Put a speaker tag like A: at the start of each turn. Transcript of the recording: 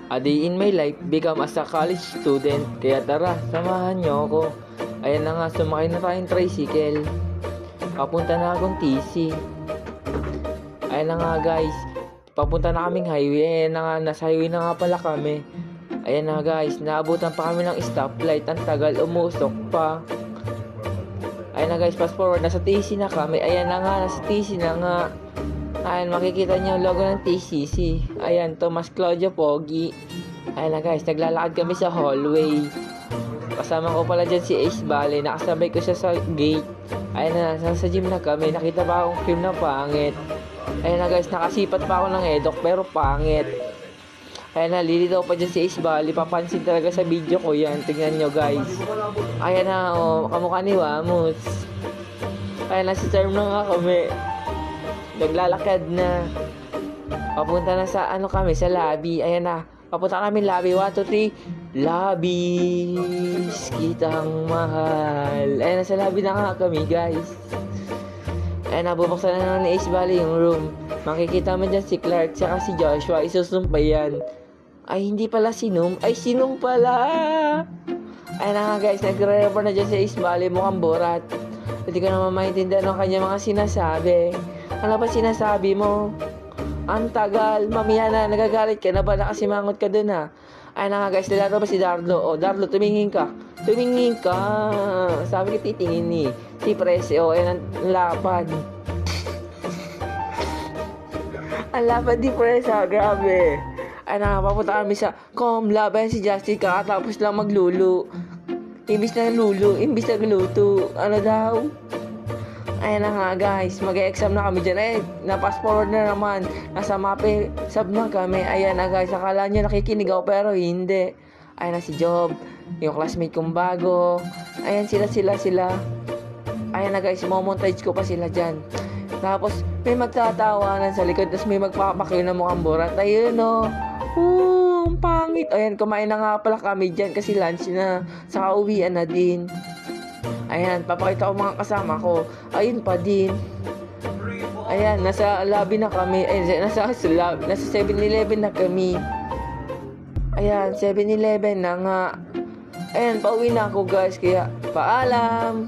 A: A day in my life, become as a college student. Kaya tara, samahan nyo ako. Ayan na nga, sumakay na tayong tricycle. Papunta na akong TC. Ayan na nga guys, papunta na kaming highway. Ayan na nga, nasa highway na nga pala kami. Ayan na guys, naabutan pa kami ng stoplight. Ang tagal, umusok pa. Ayan na guys, fast forward, nasa TC na kami. Ayan na nga, nasa TC na nga. Ayan, makikita niyo yung logo ng TCC. Ayan, Tomas Claudio Pogi. Ayan na guys, naglalakad kami sa hallway. Kasama ko pala dyan si Ace Valley. Nakasabay ko siya sa gate. Ayan na, nasa gym na kami. Nakita pa akong cream na pangit. Ayan na guys, nakasipat pa ako ng edok pero pangit. Ayan na, lilitaw pa dyan si Ace Valley. Papansin talaga sa video ko yan. Tingnan nyo guys. Ayan na, oh, kamukha ni Wamos. Ayan na, si Term na nga kami. Naglalakad na. Papunta na sa ano kami, sa lobby. Ayan na. Papunta kami lobby. 1, 2, 3. Lobbies. Kitang mahal. Ayan na, sa lobby na nga kami, guys. Ayan na, bubuksan na ni Ace Valley yung room. Makikita mo dyan si Clark saka si Joshua. Isusumpa yan. Ay, hindi pala si Num. Ay, si Num pala. Ayan na nga, guys. Nagre-report na dyan si Ace Valley. Mukhang borat. Hindi ko naman maintindihan ng kanya mga sinasabi. Ano ba sinasabi mo? Ang tagal. Mamiya na. Nagagalit ka na ba? Nakasimangot ka dun ha. Ay na nga guys. Nalaro ba si Darlo? O Darlo, tumingin ka. Tumingin ka. Sabi ko titingin si Prese. O ayan ang lapad. Ang lapad ni Prese ha. Grabe. Ay na nga. Papunta kami sa Comlab. Ayan si Justin. Kakatapos lang maglulu. Imbis na lulu. Imbis na gluto. Ano daw? Ayan na nga guys, mag-e-exam na kami dyan. Eh, na-fast forward na naman. Nasa mape, sub na kami. Ayan na guys, akala nyo nakikinig ako pero hindi. Ayan na si Job, yung classmate kong bago. Ayan sila. Ayan na guys, montage ko pa sila dyan. Tapos, may magtatawanan sa likod. Tapos may magpapakyo na mukhang borat. Ayun o. Ang pangit. Ayan, kumain na nga pala kami dyan kasi lunch na. Saka uwian na din. Ayan, papakita ko mga kasama ko. Ayun pa din. Ayan, nasa lobby na kami. Ayan, nasa 7-Eleven na kami. Ayan, 7-Eleven na nga. Ayan, pauwi na ako guys. Kaya, paalam.